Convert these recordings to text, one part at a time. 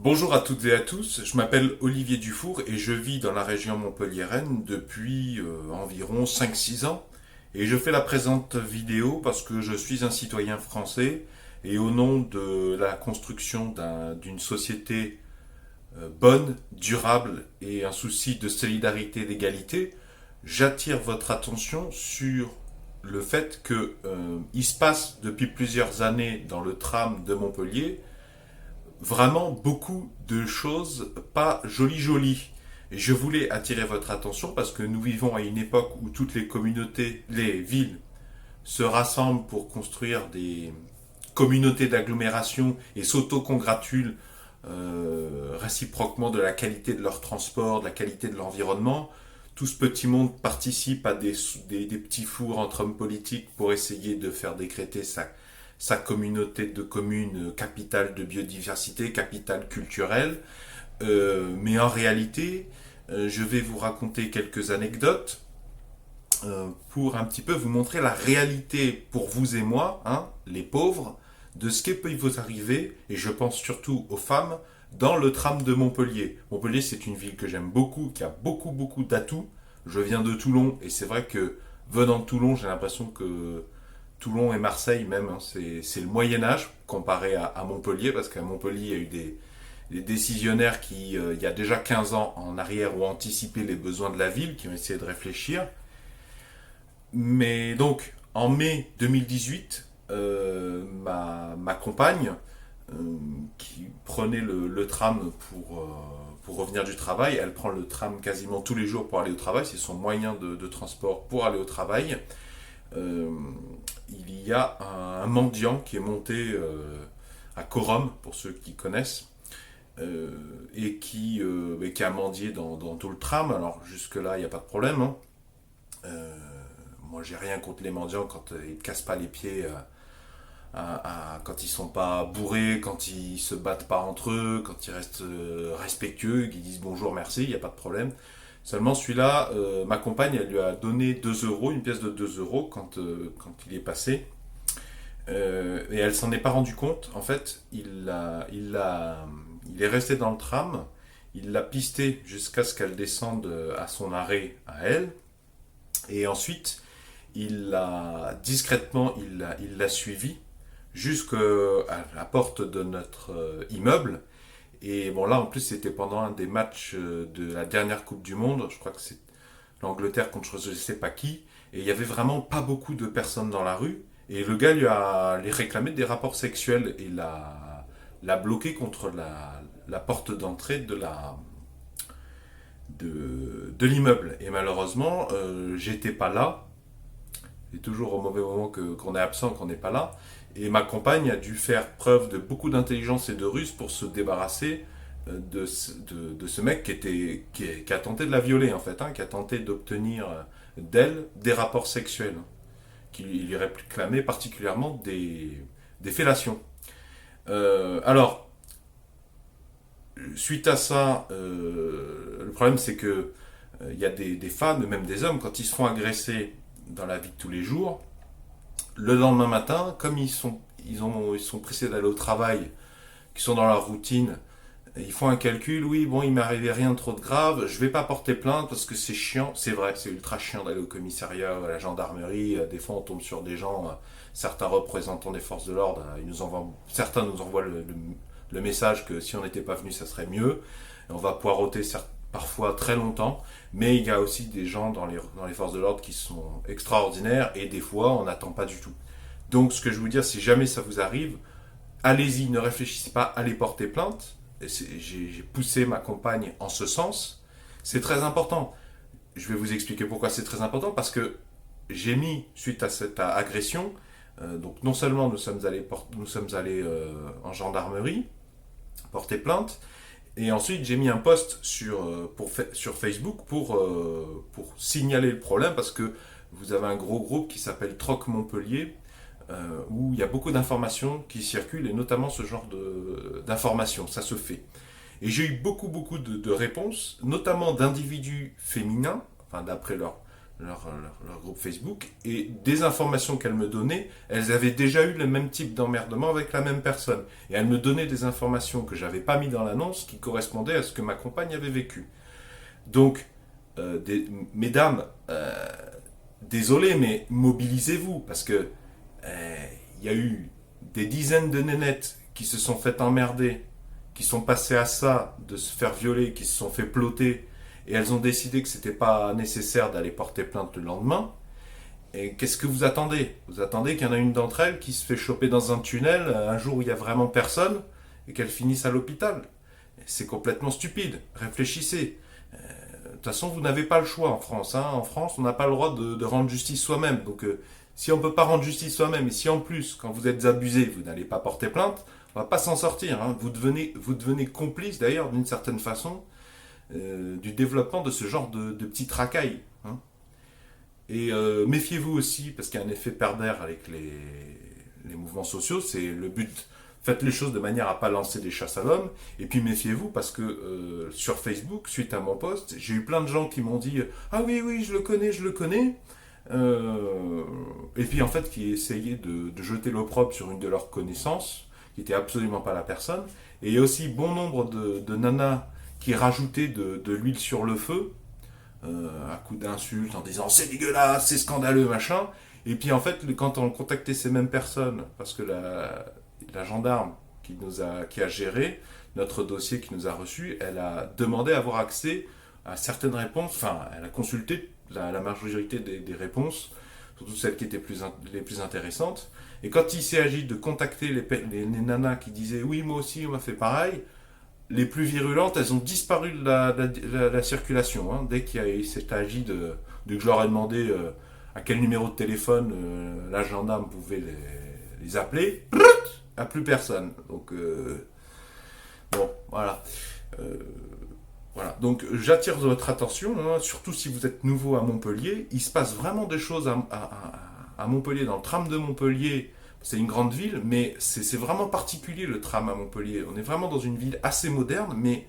Bonjour à toutes et à tous, je m'appelle Olivier Dufour et je vis dans la région montpelliéraine depuis environ 5-6 ans. Et je fais la présente vidéo parce que je suis un citoyen français et au nom de la construction d'une société bonne, durable et un souci de solidarité et d'égalité, j'attire votre attention sur le fait que il se passe depuis plusieurs années dans le tram de Montpellier vraiment beaucoup de choses pas jolies jolies. Et je voulais attirer votre attention parce que nous vivons à une époque où toutes les communautés, les villes se rassemblent pour construire des communautés d'agglomération et s'auto-congratulent réciproquement de la qualité de leur transport, de la qualité de l'environnement. Tout ce petit monde participe à des petits fours entre hommes politiques pour essayer de faire décréter sa communauté de communes capitale de biodiversité, capitale culturelle. Mais en réalité, je vais vous raconter quelques anecdotes pour un petit peu vous montrer la réalité pour vous et moi, hein, les pauvres, de ce qui peut vous arriver, et je pense surtout aux femmes, dans le tram de Montpellier. Montpellier, c'est une ville que j'aime beaucoup, qui a beaucoup d'atouts. Je viens de Toulon, et c'est vrai que venant de Toulon, j'ai l'impression que Toulon et Marseille même, hein, c'est le Moyen-Âge comparé à Montpellier, parce qu'à Montpellier, il y a eu des décisionnaires qui, il y a déjà 15 ans en arrière, ont anticipé les besoins de la ville, qui ont essayé de réfléchir. Mais donc, en mai 2018, ma compagne, euh, qui prenait le tram pour revenir du travail, elle prend le tram quasiment tous les jours pour aller au travail, c'est son moyen de transport pour aller au travail. Euh, il y a un mendiant qui est monté à Corum, pour ceux qui connaissent, et qui a mendié dans tout le tram. Alors jusque-là, il n'y a pas de problème, hein. Euh, Moi, j'ai rien contre les mendiants quand ils ne cassent pas les pieds, quand ils sont pas bourrés, quand ils se battent pas entre eux, quand ils restent respectueux, qu'ils disent bonjour, merci, il n'y a pas de problème. Seulement celui-là, ma compagne, elle lui a donné 2 euros, une pièce de 2 euros quand il est passé. Et elle s'en est pas rendu compte. En fait, il est resté dans le tram, il l'a pisté jusqu'à ce qu'elle descende à son arrêt à elle. Et ensuite, il l'a suivi jusqu'à la porte de notre immeuble. Et bon, là, en plus, c'était pendant un des matchs de la dernière Coupe du Monde. Je crois que c'est l'Angleterre contre je ne sais pas qui. Et il y avait vraiment pas beaucoup de personnes dans la rue. Et le gars lui a les réclamé des rapports sexuels et l'a bloqué contre la porte d'entrée de l'immeuble. Et malheureusement, j'étais pas là. C'est toujours au mauvais moment qu'on est absent, qu'on n'est pas là. Et ma compagne a dû faire preuve de beaucoup d'intelligence et de ruse pour se débarrasser de ce mec qui a tenté de la violer, en fait, hein, qui a tenté d'obtenir d'elle des rapports sexuels, hein, qui lui réclamait particulièrement des fellations. Alors, suite à ça, le problème c'est que il y a des femmes, même des hommes, quand ils se font agresser dans la vie de tous les jours, le lendemain matin, comme ils sont pressés d'aller au travail, qu'ils sont dans leur routine, ils font un calcul, oui, bon, il m'est arrivé rien de trop de grave, je vais pas porter plainte parce que c'est chiant, c'est vrai, c'est ultra chiant d'aller au commissariat, à la gendarmerie, des fois on tombe sur des gens, certains représentants des forces de l'ordre, certains nous envoient le message que si on n'était pas venu, ça serait mieux, et on va poireauter parfois très longtemps, mais il y a aussi des gens dans les forces de l'ordre qui sont extraordinaires, et des fois on n'attend pas du tout. Donc ce que je veux dire, si jamais ça vous arrive, allez-y, ne réfléchissez pas, allez porter plainte. J'ai poussé ma compagne en ce sens. C'est très important. Je vais vous expliquer pourquoi c'est très important. Parce que j'ai mis, suite à cette agression, donc non seulement nous sommes allés en gendarmerie porter plainte, et ensuite j'ai mis un post sur Facebook pour signaler le problème, parce que vous avez un gros groupe qui s'appelle Troc Montpellier, où il y a beaucoup d'informations qui circulent, et notamment ce genre d'informations, ça se fait. Et j'ai eu beaucoup de réponses, notamment d'individus féminins, enfin d'après leur groupe Facebook, et des informations qu'elles me donnaient, elles avaient déjà eu le même type d'emmerdement avec la même personne. Et elles me donnaient des informations que j'avais pas mis dans l'annonce qui correspondaient à ce que ma compagne avait vécu. Donc, mesdames, désolé, mais mobilisez-vous, parce que il y a eu des dizaines de nénettes qui se sont fait emmerder, qui sont passées à ça, de se faire violer, qui se sont fait ploter, et elles ont décidé que c'était pas nécessaire d'aller porter plainte le lendemain. Et qu'est-ce que vous attendez? Vous attendez qu'il y en a une d'entre elles qui se fait choper dans un tunnel un jour où il y a vraiment personne et qu'elle finisse à l'hôpital? C'est complètement stupide. Réfléchissez. De toute façon, vous n'avez pas le choix en France. Hein. En France, on n'a pas le droit de rendre justice soi-même. Donc, si on ne peut pas rendre justice soi-même, et si en plus, quand vous êtes abusé, vous n'allez pas porter plainte, on ne va pas s'en sortir. Hein. Vous devenez complice, d'ailleurs, d'une certaine façon, du développement de ce genre de petits tracailles. Hein. Et méfiez-vous aussi, parce qu'il y a un effet pervers avec les mouvements sociaux, c'est le but. Faites les choses de manière à ne pas lancer des chasses à l'homme. Et puis méfiez-vous, parce que sur Facebook, suite à mon post, j'ai eu plein de gens qui m'ont dit « Ah oui, oui, je le connais ». Et puis en fait, qui essayaient de jeter l'opprobre sur une de leurs connaissances, qui n'était absolument pas la personne. Et il y a aussi bon nombre de nanas qui rajoutaient de l'huile sur le feu, à coup d'insultes, en disant c'est dégueulasse, c'est scandaleux, machin. Et puis en fait, quand on contactait ces mêmes personnes, parce que la gendarme qui a géré notre dossier, qui nous a reçus, elle a demandé à avoir accès à certaines réponses, enfin, elle a consulté la majorité des réponses, surtout celles qui étaient les plus intéressantes. Et quand il s'est agi de contacter les nanas qui disaient oui, moi aussi, on m'a fait pareil, les plus virulentes, elles ont disparu de la circulation. Hein. Dès qu'il s'est agi de que je leur ai demandé à quel numéro de téléphone la gendarme pouvait les appeler, à plus personne. Donc, bon, voilà. Voilà. Donc, j'attire votre attention, hein, surtout si vous êtes nouveau à Montpellier. Il se passe vraiment des choses à Montpellier, dans le tram de Montpellier. C'est une grande ville, mais c'est vraiment particulier le tram à Montpellier. On est vraiment dans une ville assez moderne, mais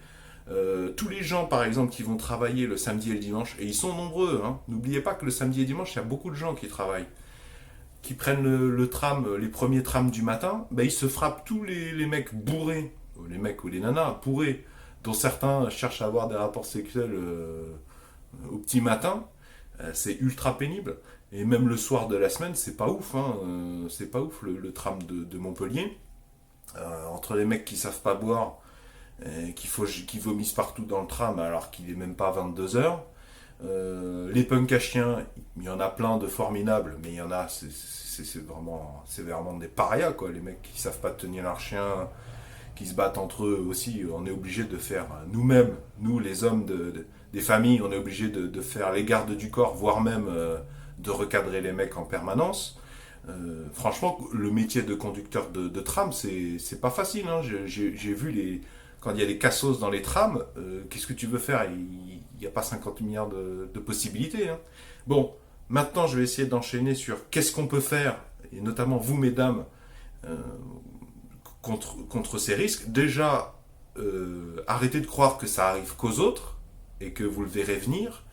tous les gens, par exemple, qui vont travailler le samedi et le dimanche, et ils sont nombreux, hein, n'oubliez pas que le samedi et le dimanche, il y a beaucoup de gens qui travaillent, qui prennent le tram, les premiers trams du matin, ben, ils se frappent tous les mecs bourrés, les mecs ou les nanas bourrés, dont certains cherchent à avoir des rapports sexuels au petit matin. C'est ultra pénible. Et même le soir de la semaine, c'est pas ouf. Hein. C'est pas ouf le tram de Montpellier. Entre les mecs qui savent pas boire, qui vomissent partout dans le tram alors qu'il est même pas 22h. Les punks à chiens, il y en a plein de formidables, mais il y en a, c'est vraiment des parias, quoi. Les mecs qui savent pas tenir leur chien, qui se battent entre eux aussi. On est obligé de faire nous-mêmes, nous les hommes des familles, on est obligé de faire les gardes du corps, voire même de recadrer les mecs en permanence. Franchement, le métier de conducteur de tram, c'est pas facile. Hein. J'ai vu quand il y a des cassos dans les trams, qu'est-ce que tu veux faire? Il n'y a pas 50 milliards de possibilités. Hein. Bon, maintenant je vais essayer d'enchaîner sur qu'est-ce qu'on peut faire, et notamment vous, mesdames, contre ces risques. Déjà, arrêtez de croire que ça arrive qu'aux autres et que vous le verrez venir.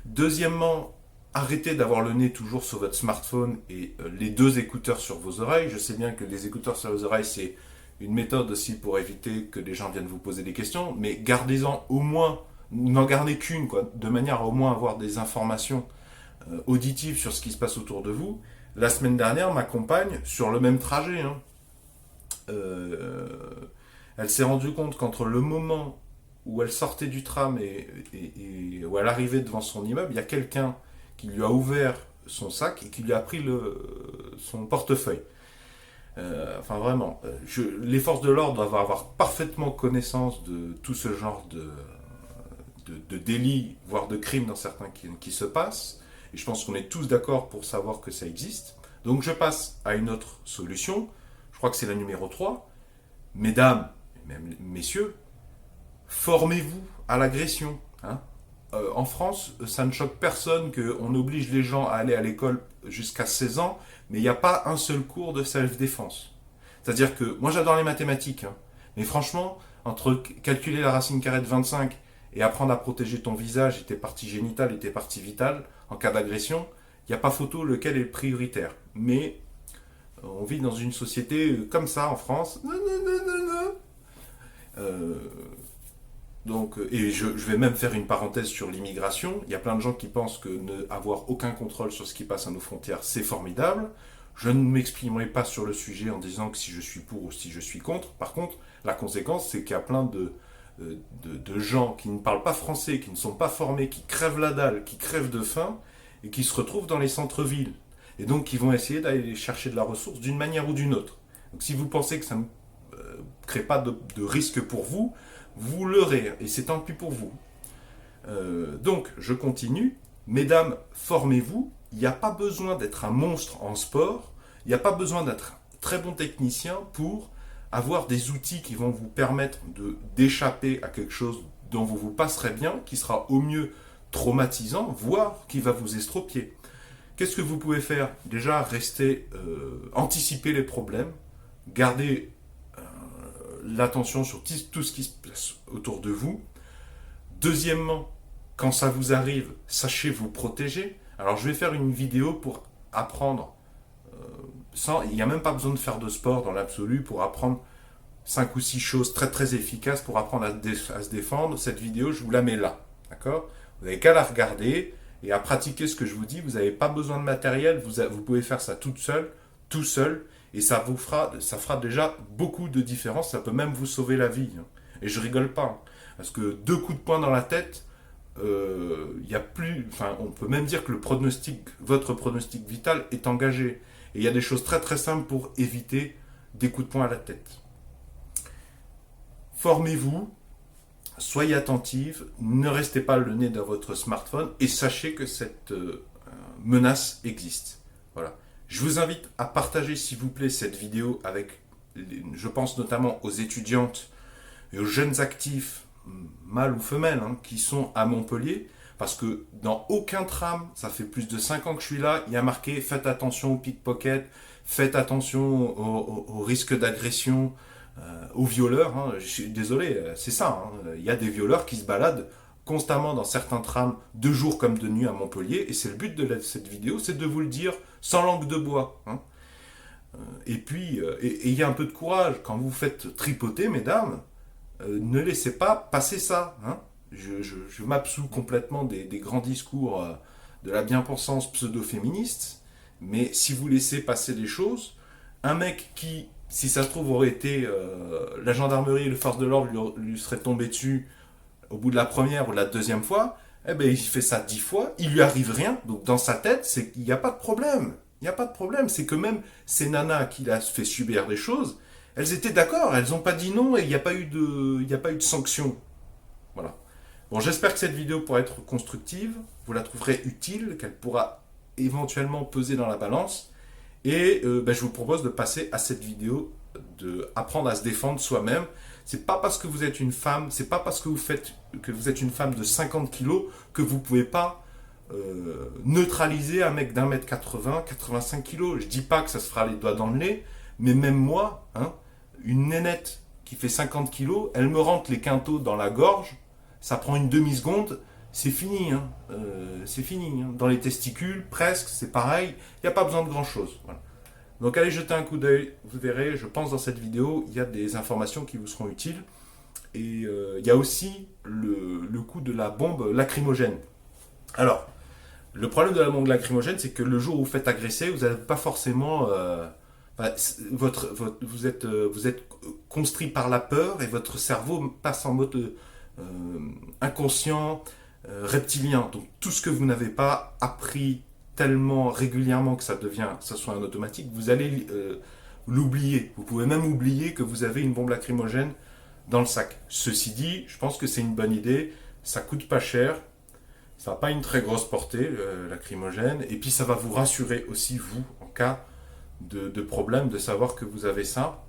Deuxièmement, arrêtez d'avoir le nez toujours sur votre smartphone et les deux écouteurs sur vos oreilles. Je sais bien que les écouteurs sur vos oreilles, c'est une méthode aussi pour éviter que les gens viennent vous poser des questions, mais gardez-en au moins, n'en gardez qu'une, quoi, de manière à au moins avoir des informations auditives sur ce qui se passe autour de vous. La semaine dernière, ma compagne, sur le même trajet, hein, elle s'est rendue compte qu'entre le moment où elle sortait du tram et où elle arrivait devant son immeuble, il y a quelqu'un qui lui a ouvert son sac et qui lui a pris son portefeuille. Enfin vraiment, les forces de l'ordre doivent avoir parfaitement connaissance de tout ce genre de délits, voire de crimes dans certains qui se passent. Et je pense qu'on est tous d'accord pour savoir que ça existe. Donc je passe à une autre solution. Je crois que c'est la numéro 3. Mesdames, et même messieurs, formez-vous à l'agression. Hein. En France, ça ne choque personne qu'on oblige les gens à aller à l'école jusqu'à 16 ans, mais il n'y a pas un seul cours de self-défense. C'est-à-dire que, moi j'adore les mathématiques, hein, mais franchement, entre calculer la racine carrée de 25 et apprendre à protéger ton visage et tes parties génitales et tes parties vitales en cas d'agression, il n'y a pas photo lequel est prioritaire. Mais on vit dans une société comme ça en France. Non, non, non, non, non. Et je vais même faire une parenthèse sur l'immigration. Il y a plein de gens qui pensent que ne avoir aucun contrôle sur ce qui passe à nos frontières, c'est formidable. Je ne m'exprimerai pas sur le sujet en disant que si je suis pour ou si je suis contre. Par contre, la conséquence, c'est qu'il y a plein de gens qui ne parlent pas français, qui ne sont pas formés, qui crèvent la dalle, qui crèvent de faim, et qui se retrouvent dans les centres-villes. Et donc, qui vont essayer d'aller chercher de la ressource d'une manière ou d'une autre. Donc, si vous pensez que ça ne crée pas de risque pour vous, vous leurrez, et c'est tant pis pour vous. Donc, je continue. Mesdames, formez-vous. Il n'y a pas besoin d'être un monstre en sport. Il n'y a pas besoin d'être un très bon technicien pour avoir des outils qui vont vous permettre d'échapper à quelque chose dont vous vous passerez bien, qui sera au mieux traumatisant, voire qui va vous estropier. Qu'est-ce que vous pouvez faire? Déjà, rester, anticiper les problèmes, garder l'attention sur tout ce qui se passe autour de vous. Deuxièmement, quand ça vous arrive, sachez vous protéger. Alors, je vais faire une vidéo pour apprendre, il n'y a même pas besoin de faire de sport dans l'absolu pour apprendre 5 ou 6 choses très très efficaces pour apprendre à se défendre. Cette vidéo, je vous la mets là. D'accord? Vous n'avez qu'à la regarder et à pratiquer ce que je vous dis. Vous n'avez pas besoin de matériel. Vous pouvez faire ça toute seule, tout seul. Et ça fera déjà beaucoup de différence. Ça peut même vous sauver la vie. Et je rigole pas. Parce que 2 coups de poing dans la tête, on peut même dire que votre pronostic vital est engagé. Et il y a des choses très très simples pour éviter des coups de poing à la tête. Formez-vous, soyez attentifs, ne restez pas le nez dans votre smartphone et sachez que cette menace existe. Voilà. Je vous invite à partager s'il vous plaît cette vidéo avec, je pense notamment aux étudiantes et aux jeunes actifs, mâles ou femelles, qui sont à Montpellier, parce que dans aucun tram, ça fait plus de 5 ans que je suis là, il y a marqué faites attention aux pickpockets, faites attention au risque d'agression, aux violeurs. Je suis désolé, c'est ça. Il y a des violeurs qui se baladent constamment dans certains trams, de jour comme de nuit à Montpellier, et c'est le but de cette vidéo, c'est de vous le dire sans langue de bois. Et puis, il y a un peu de courage. Quand vous faites tripoter, mesdames, ne laissez pas passer ça. Je m'absous complètement des grands discours de la bien-pensance pseudo-féministe, mais si vous laissez passer des choses, un mec qui, si ça se trouve, aurait été la gendarmerie et les forces de l'ordre lui seraient tombés dessus au bout de la première ou de la deuxième fois, eh ben, il fait ça 10 fois, il lui arrive rien, donc dans sa tête, il n'y a pas de problème. Il n'y a pas de problème, c'est que même ces nanas qui l'a fait subir des choses, elles étaient d'accord, elles n'ont pas dit non et il n'y a pas eu de sanction. Voilà. Bon, j'espère que cette vidéo pourra être constructive, vous la trouverez utile, qu'elle pourra éventuellement peser dans la balance. Et je vous propose de passer à cette vidéo de apprendre à se défendre soi-même. C'est pas parce que vous êtes une femme, c'est pas parce que vous êtes une femme de 50 kilos que vous pouvez pas neutraliser un mec d'1m80, 85 kilos. Je dis pas que ça se fera les doigts dans le nez, mais même moi, une nénette qui fait 50 kilos, elle me rentre les quintaux dans la gorge, ça prend une demi-seconde, c'est fini. C'est fini. Dans les testicules, presque, c'est pareil, il n'y a pas besoin de grand-chose. Voilà. Donc allez jeter un coup d'œil, vous verrez, je pense dans cette vidéo, il y a des informations qui vous seront utiles. Et il y a aussi le coup de la bombe lacrymogène. Alors, le problème de la bombe lacrymogène, c'est que le jour où vous faites agresser, vous n'avez pas forcément... vous êtes construit par la peur et votre cerveau passe en mode inconscient, reptilien. Donc tout ce que vous n'avez pas appris tellement régulièrement que ça soit un automatique, vous allez l'oublier. Vous pouvez même oublier que vous avez une bombe lacrymogène dans le sac. Ceci dit, je pense que c'est une bonne idée. Ça coûte pas cher. Ça n'a pas une très grosse portée, lacrymogène. Et puis ça va vous rassurer aussi, vous, en cas de problème, de savoir que vous avez ça.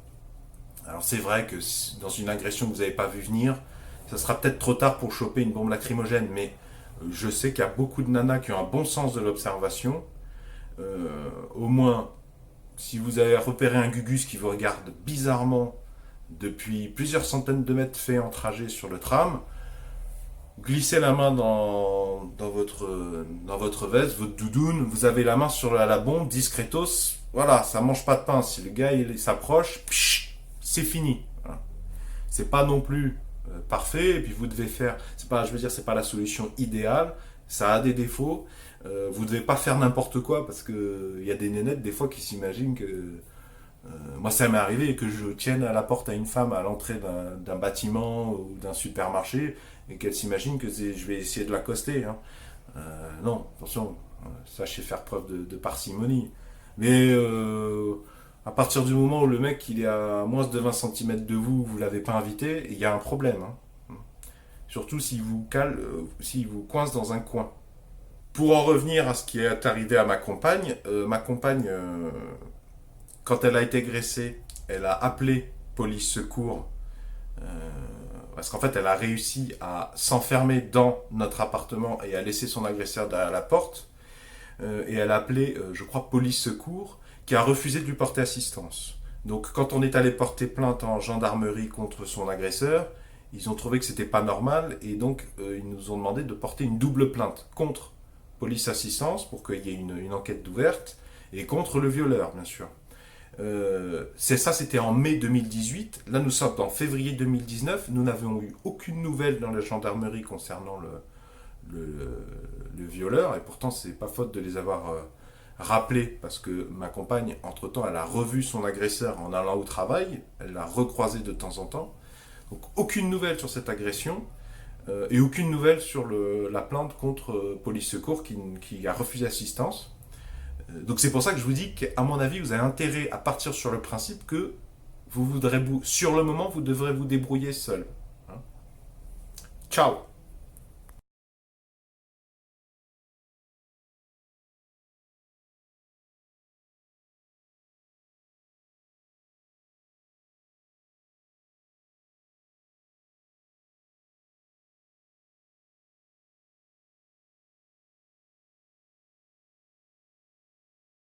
Alors c'est vrai que dans une agression que vous n'avez pas vu venir, ça sera peut-être trop tard pour choper une bombe lacrymogène, mais je sais qu'il y a beaucoup de nanas qui ont un bon sens de l'observation. Au moins, si vous avez repéré un gugus qui vous regarde bizarrement depuis plusieurs centaines de mètres fait en trajet sur le tram, glissez la main dans votre veste, votre doudoune, vous avez la main sur la bombe, discretos, voilà, ça mange pas de pain. Si le gars il s'approche, c'est fini. Voilà. C'est pas non plus parfait, et puis vous devez faire, c'est pas, je veux dire, c'est pas la solution idéale, ça a des défauts. Vous devez pas faire n'importe quoi parce que il y a des nénettes des fois qui s'imaginent que moi ça m'est arrivé que je tienne à la porte à une femme à l'entrée d'un bâtiment ou d'un supermarché et qu'elle s'imagine que je vais essayer de l'accoster. Hein. Non, attention, sachez faire preuve de parcimonie. Mais à partir du moment où le mec il est à moins de 20 cm de vous, vous l'avez pas invité, il y a un problème. Hein. Surtout s'il vous cale, s'il vous coince dans un coin. Pour en revenir à ce qui est arrivé à ma compagne, quand elle a été agressée, elle a appelé police secours euh, parce qu'en fait elle a réussi à s'enfermer dans notre appartement et à laisser son agresseur derrière la porte. Et elle a appelé, je crois, police secours qui a refusé de lui porter assistance. Donc quand on est allé porter plainte en gendarmerie contre son agresseur, ils ont trouvé que c'était pas normal et donc ils nous ont demandé de porter une double plainte contre police assistance pour qu'il y ait une enquête ouverte et contre le violeur, bien sûr. C'était en mai 2018. Là, nous sommes en février 2019. Nous n'avons eu aucune nouvelle dans la gendarmerie concernant le violeur. Et pourtant, c'est pas faute de les avoir rappelés parce que ma compagne, entre-temps, elle a revu son agresseur en allant au travail. Elle l'a recroisé de temps en temps. Donc, aucune nouvelle sur cette agression. Et aucune nouvelle sur la plainte contre Police Secours qui a refusé assistance. Donc c'est pour ça que je vous dis qu'à mon avis, vous avez intérêt à partir sur le principe que sur le moment, vous devrez vous débrouiller seul. Hein. Ciao.